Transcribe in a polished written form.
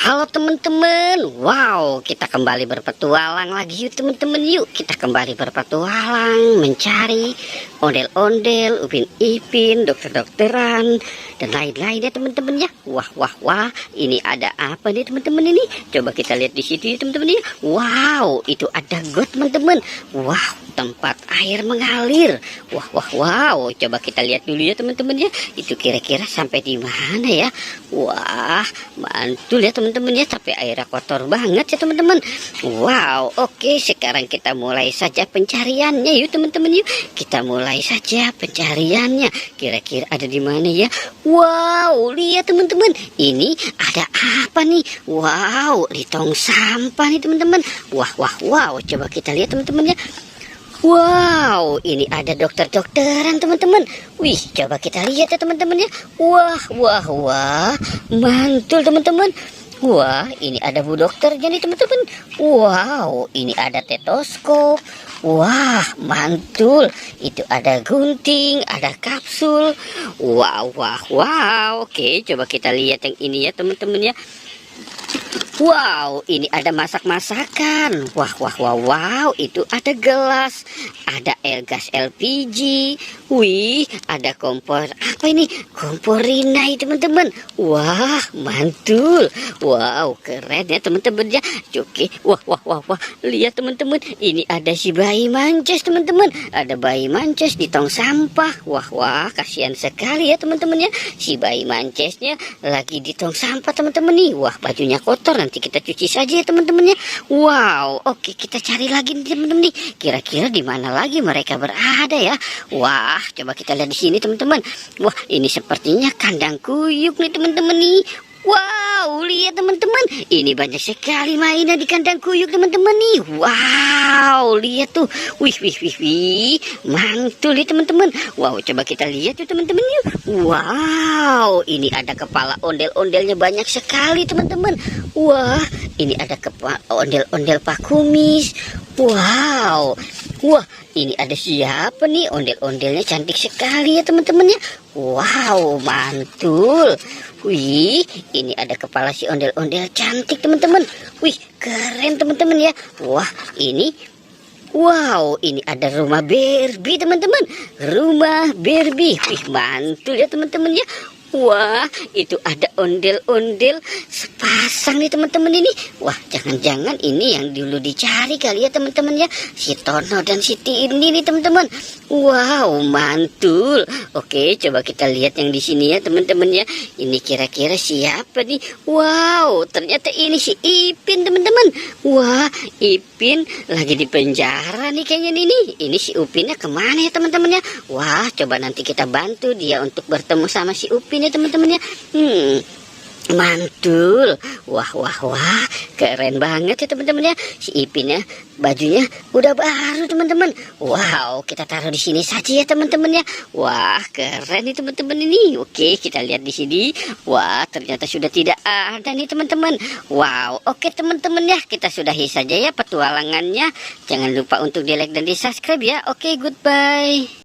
Halo teman-teman, wow, kita kembali berpetualang lagi yuk teman-teman. Yuk kita kembali berpetualang mencari ondel-ondel, upin-ipin, dokter-dokteran dan lain-lain ya teman-teman ya. Wah, ini ada apa nih teman-teman ini? Coba kita lihat di situ ya teman-teman ya. Wow, itu ada got teman-teman. Wow, tempat air mengalir. Wow, coba kita lihat dulu ya teman-teman ya. Itu kira-kira sampai di mana ya? Wah, mantul ya teman-teman ya, tapi airnya kotor banget ya teman-teman. Wow, oke, sekarang kita mulai saja pencariannya yuk teman-teman yuk. Kita mulai saja pencariannya. Kira-kira ada di mana ya? Wow, lihat teman-teman. Ini ada apa nih? Wow, di tong sampah nih teman-teman. Wow, coba kita lihat teman-teman ya. Wow, ini ada dokter-dokteran teman-teman. Wih, coba kita lihat ya teman-teman ya. Wah, mantul teman-teman. Wah, ini ada bu dokternya nih teman-teman. Wow, ini ada stetoskop. Wah, mantul. Itu ada gunting, ada kapsul. Wow. Oke, coba kita lihat yang ini ya teman-teman ya. Wow, ini ada masak-masakan. Wow, itu ada gelas, ada air gas LPG. Wih, ada kompor. Apa ini? Kompor Rinnai, teman-teman. Wah, mantul. Wow, keren ya, teman-teman ya. Oke. Wah. Lihat, teman-teman. Ini ada si bayi mancis, teman-teman. Ada bayi mancis di tong sampah. Wah, kasihan sekali ya, teman-teman ya. Si bayi mancisnya lagi di tong sampah, teman-teman nih. Wah, bajunya kotor. Nanti kita cuci saja ya teman-teman ya. Wow, oke, kita cari lagi nih teman-teman nih. Kira-kira di mana lagi mereka berada ya? Wah, coba kita lihat di sini teman-teman. Wah, ini sepertinya kandang kuyuk nih teman-teman nih. Wow, lihat teman-teman. Ini banyak sekali mainan di kandang kuyuk teman-teman nih. Wow, lihat tuh. Wih. Mantul ya teman-teman. Wow, coba kita lihat tuh teman-teman yuk. Wow, ini ada kepala ondel-ondelnya banyak sekali teman-teman. Wah, ini ada kepala ondel-ondel Pak Kumis. Wow. Wah, ini ada siapa nih? Ondel-ondelnya cantik sekali ya teman-teman ya. Wow, mantul. Wih, ini ada kepala si ondel-ondel cantik teman-teman. Wih, keren teman-teman ya. Wah, ini ada rumah Barbie teman-teman. Rumah Barbie. Wih, mantul ya teman-teman ya. Wah, itu ada ondel-ondel sepasang nih teman-teman ini. Wah, jangan-jangan ini yang dulu dicari kali ya teman-teman ya. Si Tono dan si Tini nih teman-teman. Wow, mantul. Oke, coba kita lihat yang di sini ya teman-teman ya. Ini kira-kira siapa nih? Wow, ternyata ini si Ipin teman-teman. Wah, Ipin lagi di penjara nih kayaknya nih. Ini si Upinnya kemana ya teman-teman ya? Wah, coba nanti kita bantu dia untuk bertemu sama si Upin ya teman-teman ya. Mantul. Wah, keren banget ya teman-teman ya. Si Ipinnya bajunya udah baru teman-teman. Wow, kita taruh di sini saja ya teman-teman ya. Wah, keren nih teman-teman ini. Oke, kita lihat di sini. Wah, ternyata sudah tidak ada nih teman-teman. Wow, oke teman-teman ya, kita sudahi saja ya petualangannya. Jangan lupa untuk di like dan di subscribe ya. Oke, goodbye.